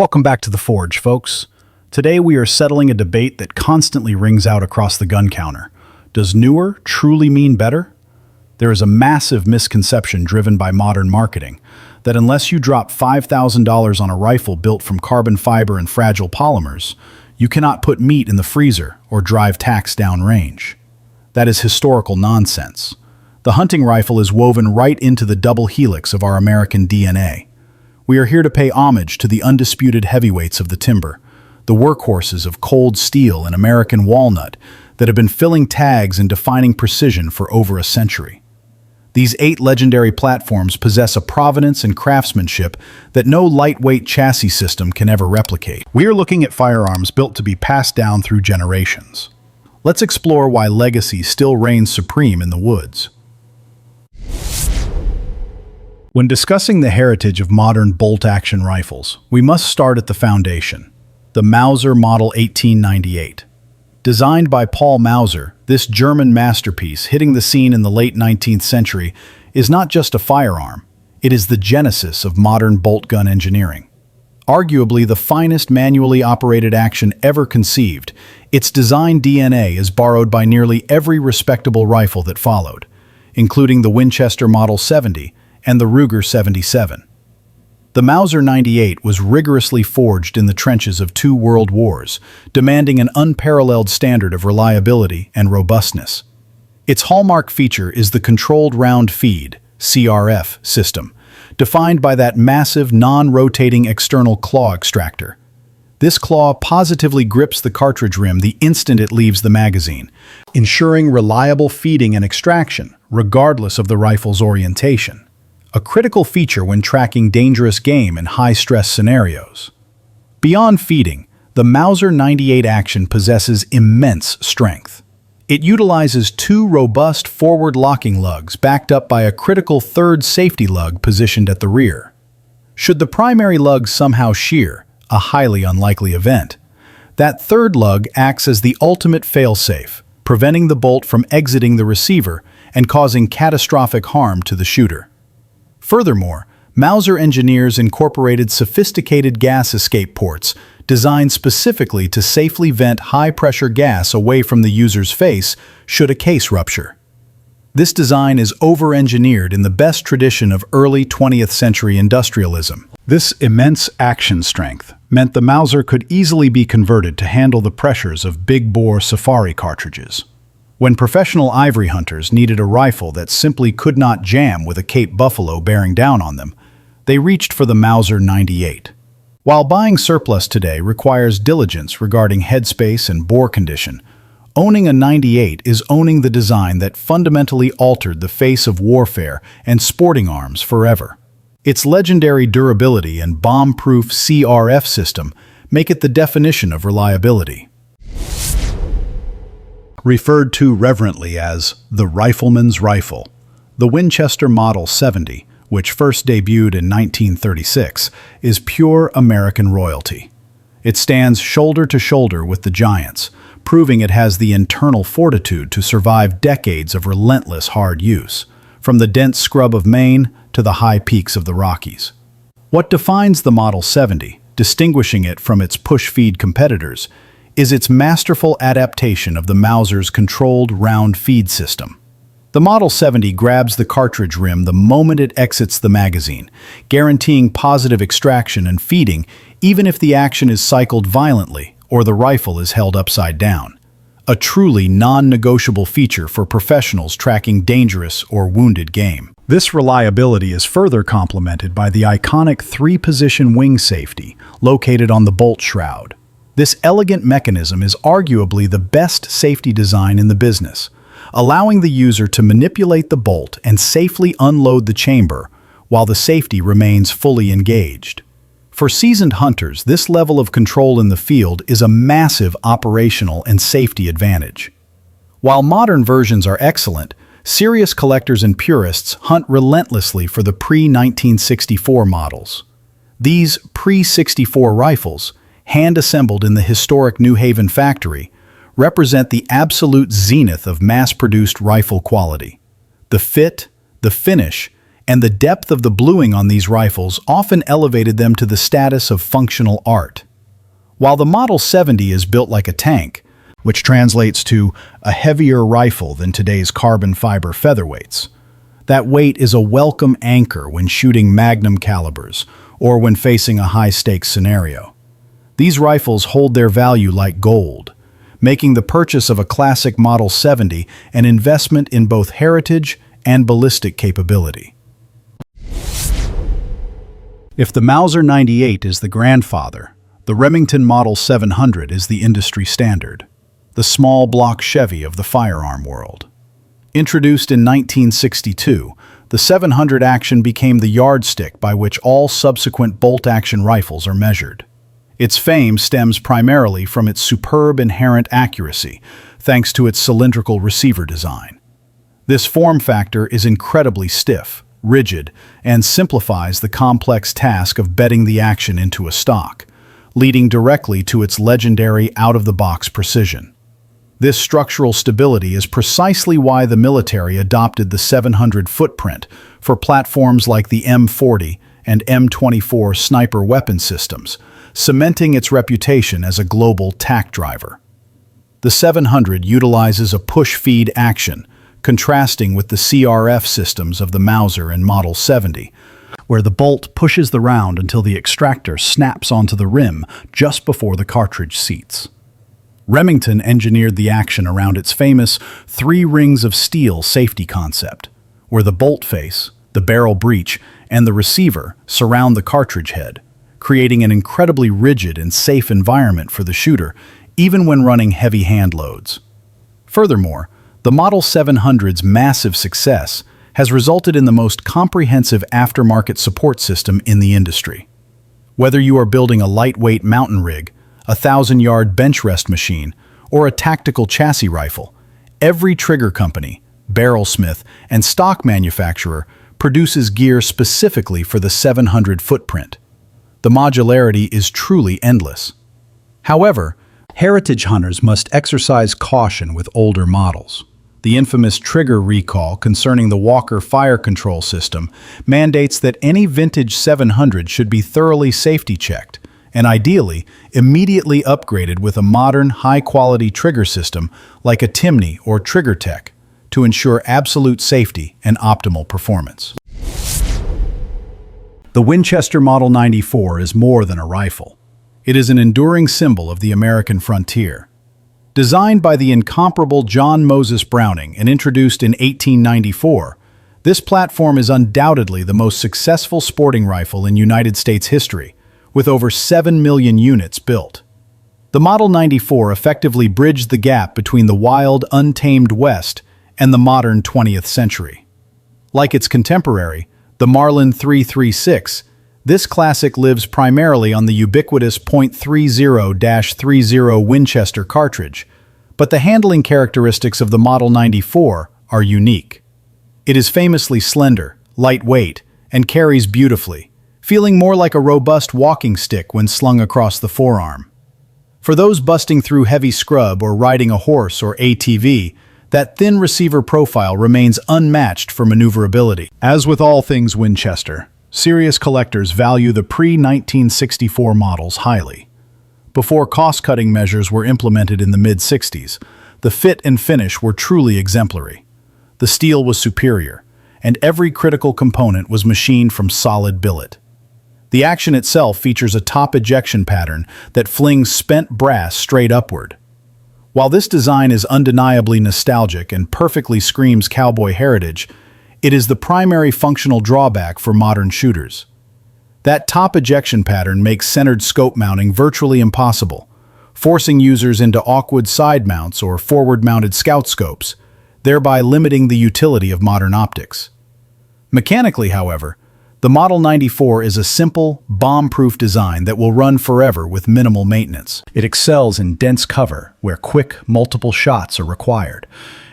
Welcome back to The Forge, folks. Today we are settling a debate that constantly rings out across the gun counter. Does newer truly mean better? There is a massive misconception driven by modern marketing that unless you drop $5,000 on a rifle built from carbon fiber and fragile polymers, you cannot put meat in the freezer or drive tacks downrange. That is historical nonsense. The hunting rifle is woven right into the double helix of our American DNA. We are here to pay homage to the undisputed heavyweights of the timber, the workhorses of cold steel and American walnut that have been filling tags and defining precision for over a century. These 8 legendary platforms possess a provenance and craftsmanship that no lightweight chassis system can ever replicate. We are looking at firearms built to be passed down through generations. Let's explore why legacy still reigns supreme in the woods. When discussing the heritage of modern bolt-action rifles, we must start at the foundation, the Mauser Model 1898. Designed by Paul Mauser, this German masterpiece hitting the scene in the late 19th century is not just a firearm, it is the genesis of modern bolt gun engineering. Arguably the finest manually operated action ever conceived, its design DNA is borrowed by nearly every respectable rifle that followed, including the Winchester Model 70, and the Ruger 77. The Mauser 98 was rigorously forged in the trenches of 2 world wars, demanding an unparalleled standard of reliability and robustness. Its hallmark feature is the controlled round feed (CRF) system, defined by that massive non-rotating external claw extractor. This claw positively grips the cartridge rim the instant it leaves the magazine, ensuring reliable feeding and extraction, regardless of the rifle's orientation. A critical feature when tracking dangerous game in high-stress scenarios. Beyond feeding, the Mauser 98 action possesses immense strength. It utilizes 2 robust forward-locking lugs backed up by a critical third safety lug positioned at the rear. Should the primary lug somehow shear, a highly unlikely event, that third lug acts as the ultimate fail-safe, preventing the bolt from exiting the receiver and causing catastrophic harm to the shooter. Furthermore, Mauser engineers incorporated sophisticated gas escape ports designed specifically to safely vent high-pressure gas away from the user's face should a case rupture. This design is over-engineered in the best tradition of early 20th century industrialism. This immense action strength meant the Mauser could easily be converted to handle the pressures of big-bore safari cartridges. When professional ivory hunters needed a rifle that simply could not jam with a Cape Buffalo bearing down on them, they reached for the Mauser 98. While buying surplus today requires diligence regarding headspace and bore condition, owning a 98 is owning the design that fundamentally altered the face of warfare and sporting arms forever. Its legendary durability and bomb-proof CRF system make it the definition of reliability. Referred to reverently as the Rifleman's rifle, the Winchester Model 70, which first debuted in 1936, is pure American royalty. It stands shoulder to shoulder with the giants, proving it has the internal fortitude to survive decades of relentless hard use, from the dense scrub of Maine to the high peaks of the Rockies. What defines the Model 70, distinguishing it from its push-feed competitors, is its masterful adaptation of the Mauser's controlled round feed system. The Model 70 grabs the cartridge rim the moment it exits the magazine, guaranteeing positive extraction and feeding even if the action is cycled violently or the rifle is held upside down. A truly non-negotiable feature for professionals tracking dangerous or wounded game. This reliability is further complemented by the iconic 3-position wing safety located on the bolt shroud. This elegant mechanism is arguably the best safety design in the business, allowing the user to manipulate the bolt and safely unload the chamber while the safety remains fully engaged. For seasoned hunters, this level of control in the field is a massive operational and safety advantage. While modern versions are excellent, serious collectors and purists hunt relentlessly for the pre-1964 models. These pre-64 rifles, hand-assembled in the historic New Haven factory, represent the absolute zenith of mass-produced rifle quality. The fit, the finish, and the depth of the bluing on these rifles often elevated them to the status of functional art. While the Model 70 is built like a tank, which translates to a heavier rifle than today's carbon fiber featherweights, that weight is a welcome anchor when shooting magnum calibers or when facing a high-stakes scenario. These rifles hold their value like gold, making the purchase of a classic Model 70 an investment in both heritage and ballistic capability. If the Mauser 98 is the grandfather, the Remington Model 700 is the industry standard, the small block Chevy of the firearm world. Introduced in 1962, the 700 action became the yardstick by which all subsequent bolt-action rifles are measured. Its fame stems primarily from its superb inherent accuracy, thanks to its cylindrical receiver design. This form factor is incredibly stiff, rigid, and simplifies the complex task of bedding the action into a stock, leading directly to its legendary out-of-the-box precision. This structural stability is precisely why the military adopted the 700 footprint for platforms like the M40 and M24 sniper weapon systems, cementing its reputation as a global tack driver. The 700 utilizes a push-feed action, contrasting with the CRF systems of the Mauser and Model 70, where the bolt pushes the round until the extractor snaps onto the rim just before the cartridge seats. Remington engineered the action around its famous 3 rings of steel safety concept, where the bolt face, the barrel breech, and the receiver surround the cartridge head, creating an incredibly rigid and safe environment for the shooter, even when running heavy hand loads. Furthermore, the Model 700's massive success has resulted in the most comprehensive aftermarket support system in the industry. Whether you are building a lightweight mountain rig, a 1,000-yard bench rest machine, or a tactical chassis rifle, every trigger company, barrelsmith, and stock manufacturer produces gear specifically for the 700 footprint. The modularity is truly endless. However, heritage hunters must exercise caution with older models. The infamous trigger recall concerning the Walker fire control system mandates that any vintage 700 should be thoroughly safety checked, and ideally, immediately upgraded with a modern, high-quality trigger system like a Timney or TriggerTech to ensure absolute safety and optimal performance. The Winchester Model 94 is more than a rifle. It is an enduring symbol of the American frontier. Designed by the incomparable John Moses Browning and introduced in 1894, this platform is undoubtedly the most successful sporting rifle in United States history, with over 7 million units built. The Model 94 effectively bridged the gap between the wild, untamed West and the modern 20th century. Like its contemporary, the Marlin 336, this classic lives primarily on the ubiquitous .30-30 Winchester cartridge, but the handling characteristics of the Model 94 are unique. It is famously slender, lightweight, and carries beautifully, feeling more like a robust walking stick when slung across the forearm. For those busting through heavy scrub or riding a horse or ATV, that thin receiver profile remains unmatched for maneuverability. As with all things Winchester, serious collectors value the pre-1964 models highly. Before cost-cutting measures were implemented in the mid-60s, the fit and finish were truly exemplary. The steel was superior, and every critical component was machined from solid billet. The action itself features a top ejection pattern that flings spent brass straight upward. While this design is undeniably nostalgic and perfectly screams cowboy heritage, it is the primary functional drawback for modern shooters. That top ejection pattern makes centered scope mounting virtually impossible, forcing users into awkward side mounts or forward-mounted scout scopes, thereby limiting the utility of modern optics. Mechanically, however, the Model 94 is a simple, bomb-proof design that will run forever with minimal maintenance. It excels in dense cover, where quick, multiple shots are required,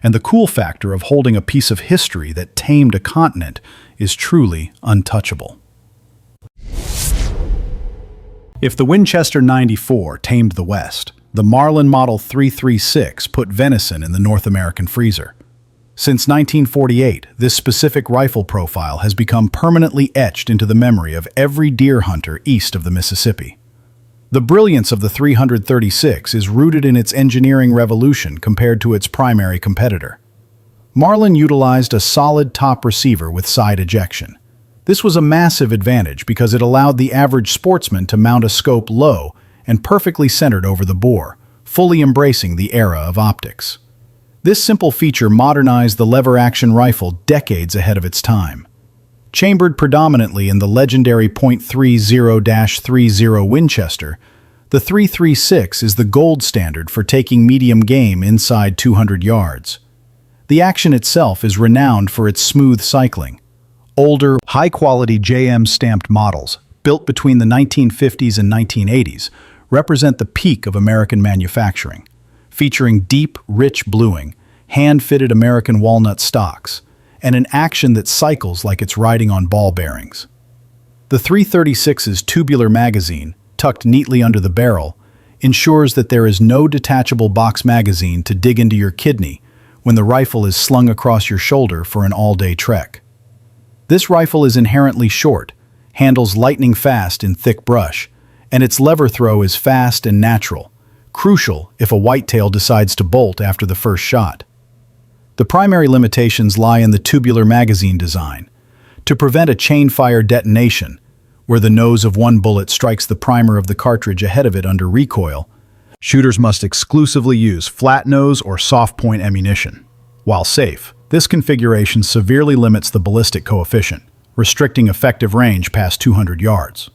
and the cool factor of holding a piece of history that tamed a continent is truly untouchable. If the Winchester 94 tamed the West, the Marlin Model 336 put venison in the North American freezer. Since 1948, this specific rifle profile has become permanently etched into the memory of every deer hunter east of the Mississippi. The brilliance of the 336 is rooted in its engineering revolution compared to its primary competitor. Marlin utilized a solid top receiver with side ejection. This was a massive advantage because it allowed the average sportsman to mount a scope low and perfectly centered over the bore, fully embracing the era of optics. This simple feature modernized the lever-action rifle decades ahead of its time. Chambered predominantly in the legendary .30-30 Winchester, the 336 is the gold standard for taking medium game inside 200 yards. The action itself is renowned for its smooth cycling. Older, high-quality JM-stamped models, built between the 1950s and 1980s, represent the peak of American manufacturing, featuring deep, rich bluing, hand-fitted American walnut stocks, and an action that cycles like it's riding on ball bearings. The 336's tubular magazine, tucked neatly under the barrel, ensures that there is no detachable box magazine to dig into your kidney when the rifle is slung across your shoulder for an all-day trek. This rifle is inherently short, handles lightning fast in thick brush, and its lever throw is fast and natural, crucial if a whitetail decides to bolt after the first shot. The primary limitations lie in the tubular magazine design. To prevent a chain-fire detonation, where the nose of one bullet strikes the primer of the cartridge ahead of it under recoil, shooters must exclusively use flat-nose or soft-point ammunition. While safe, this configuration severely limits the ballistic coefficient, restricting effective range past 200 yards.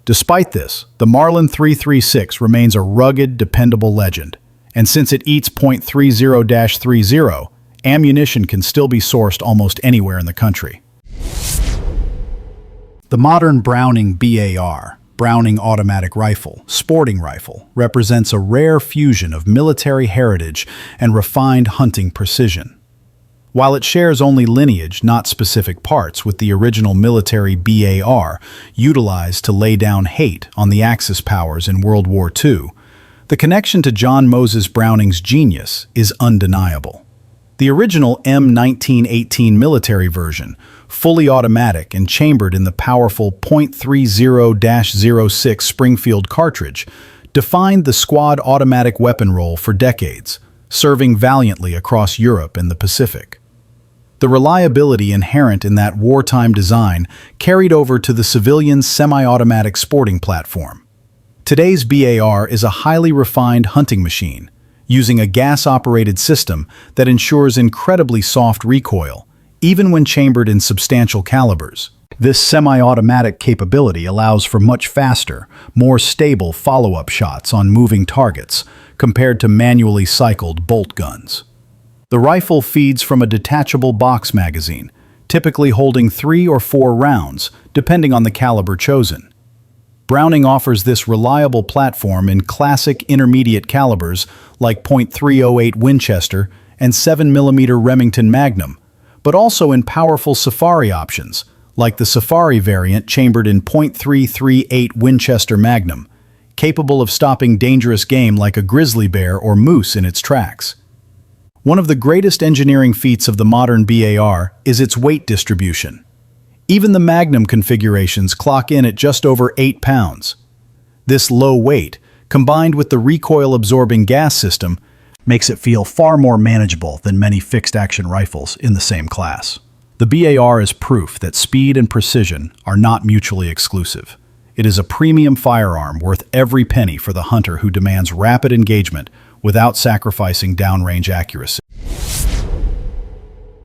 Despite this, the Marlin 336 remains a rugged, dependable legend, and since it eats .30-30, ammunition can still be sourced almost anywhere in the country. The modern Browning BAR, Browning Automatic Rifle, sporting rifle, represents a rare fusion of military heritage and refined hunting precision. While it shares only lineage, not specific parts, with the original military BAR utilized to lay down hate on the Axis powers in World War II, the connection to John Moses Browning's genius is undeniable. The original M1918 military version, fully automatic and chambered in the powerful .30-06 Springfield cartridge, defined the squad automatic weapon role for decades, serving valiantly across Europe and the Pacific. The reliability inherent in that wartime design carried over to the civilian semi-automatic sporting platform. Today's BAR is a highly refined hunting machine, using a gas-operated system that ensures incredibly soft recoil, even when chambered in substantial calibers. This semi-automatic capability allows for much faster, more stable follow-up shots on moving targets compared to manually cycled bolt guns. The rifle feeds from a detachable box magazine, typically holding 3 or 4 rounds, depending on the caliber chosen. Browning offers this reliable platform in classic intermediate calibers like .308 Winchester and 7mm Remington Magnum, but also in powerful safari options, like the Safari variant chambered in .338 Winchester Magnum, capable of stopping dangerous game like a grizzly bear or moose in its tracks. One of the greatest engineering feats of the modern BAR is its weight distribution. Even the Magnum configurations clock in at just over 8 pounds. This low weight, combined with the recoil-absorbing gas system, makes it feel far more manageable than many fixed-action rifles in the same class. The BAR is proof that speed and precision are not mutually exclusive. It is a premium firearm worth every penny for the hunter who demands rapid engagement without sacrificing downrange accuracy.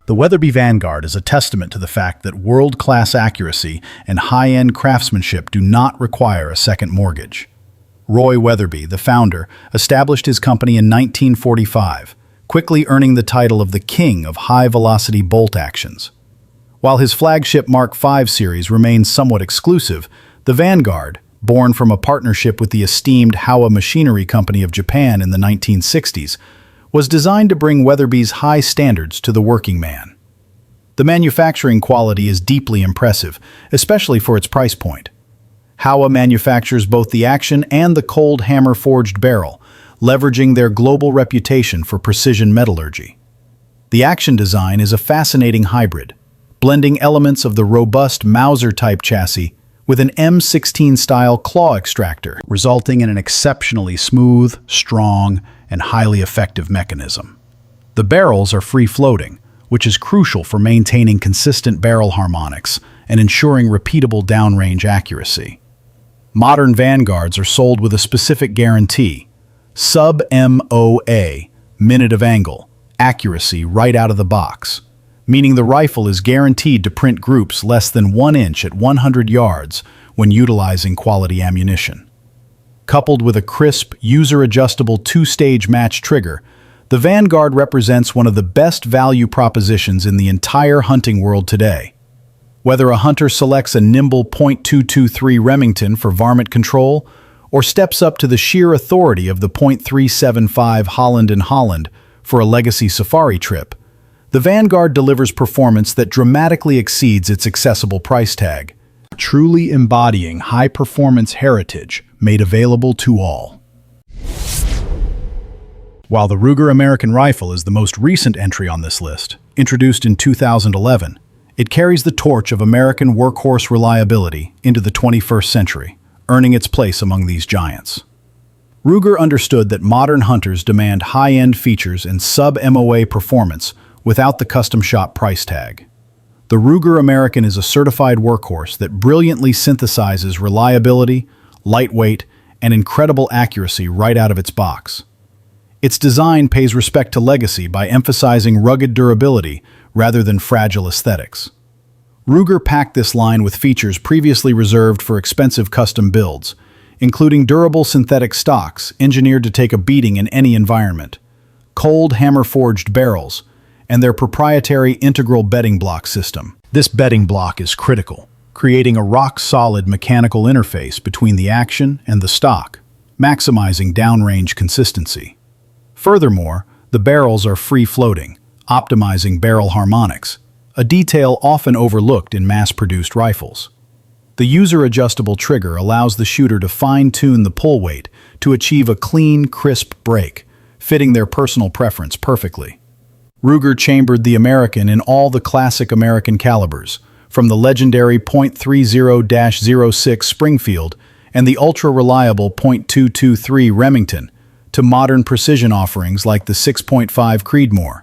The Weatherby Vanguard is a testament to the fact that world-class accuracy and high-end craftsmanship do not require a second mortgage. Roy Weatherby, the founder, established his company in 1945, quickly earning the title of the king of high-velocity bolt actions. While his flagship Mark V series remains somewhat exclusive, the Vanguard, born from a partnership with the esteemed Howa Machinery Company of Japan in the 1960s, was designed to bring Weatherby's high standards to the working man. The manufacturing quality is deeply impressive, especially for its price point. Howa manufactures both the action and the cold hammer-forged barrel, leveraging their global reputation for precision metallurgy. The action design is a fascinating hybrid, blending elements of the robust Mauser-type chassis with an M16-style claw extractor, resulting in an exceptionally smooth, strong, and highly effective mechanism. The barrels are free-floating, which is crucial for maintaining consistent barrel harmonics and ensuring repeatable downrange accuracy. Modern Vanguards are sold with a specific guarantee: sub-MOA, minute of angle, accuracy right out of the box, meaning the rifle is guaranteed to print groups less than 1 inch at 100 yards when utilizing quality ammunition. Coupled with a crisp, user-adjustable 2-stage match trigger, the Vanguard represents one of the best value propositions in the entire hunting world today. Whether a hunter selects a nimble .223 Remington for varmint control or steps up to the sheer authority of the .375 Holland & Holland for a legacy safari trip, the Vanguard delivers performance that dramatically exceeds its accessible price tag, truly embodying high-performance heritage made available to all. While the Ruger American Rifle is the most recent entry on this list, introduced in 2011, it carries the torch of American workhorse reliability into the 21st century, earning its place among these giants. Ruger understood that modern hunters demand high-end features and sub-MOA performance without the custom shop price tag. The Ruger American is a certified workhorse that brilliantly synthesizes reliability, lightweight, and incredible accuracy right out of its box. Its design pays respect to legacy by emphasizing rugged durability rather than fragile aesthetics. Ruger packed this line with features previously reserved for expensive custom builds, including durable synthetic stocks engineered to take a beating in any environment, cold hammer-forged barrels, and their proprietary integral bedding block system. This bedding block is critical, creating a rock-solid mechanical interface between the action and the stock, maximizing downrange consistency. Furthermore, the barrels are free-floating, optimizing barrel harmonics, a detail often overlooked in mass-produced rifles. The user-adjustable trigger allows the shooter to fine-tune the pull weight to achieve a clean, crisp break, fitting their personal preference perfectly. Ruger chambered the American in all the classic American calibers, from the legendary .30-06 Springfield and the ultra-reliable .223 Remington to modern precision offerings like the 6.5 Creedmoor.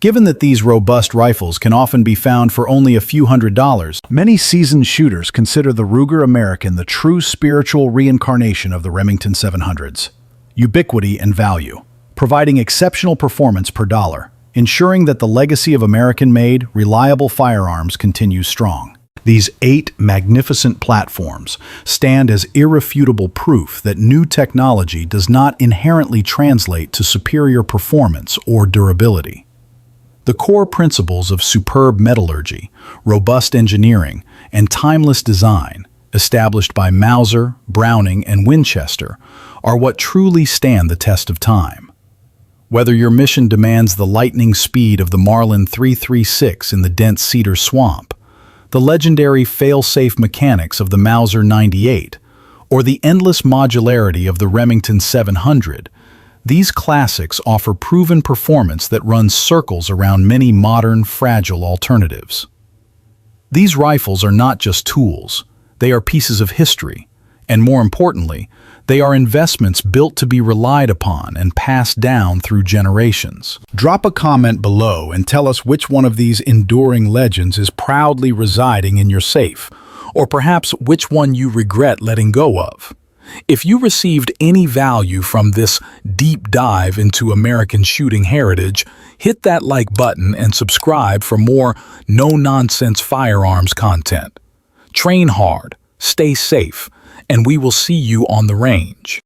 Given that these robust rifles can often be found for only a few $100s, many seasoned shooters consider the Ruger American the true spiritual reincarnation of the Remington 700s. Ubiquity and value, providing exceptional performance per dollar, ensuring that the legacy of American-made, reliable firearms continues strong. These 8 magnificent platforms stand as irrefutable proof that new technology does not inherently translate to superior performance or durability. The core principles of superb metallurgy, robust engineering, and timeless design, established by Mauser, Browning, and Winchester, are what truly stand the test of time. Whether your mission demands the lightning speed of the Marlin 336 in the dense cedar swamp, the legendary fail-safe mechanics of the Mauser 98, or the endless modularity of the Remington 700, these classics offer proven performance that runs circles around many modern, fragile alternatives. These rifles are not just tools, they are pieces of history, and more importantly, they are investments built to be relied upon and passed down through generations. Drop a comment below and tell us which one of these enduring legends is proudly residing in your safe, or perhaps which one you regret letting go of. If you received any value from this deep dive into American shooting heritage, hit that like button and subscribe for more no-nonsense firearms content. Train hard, stay safe, and we will see you on the range.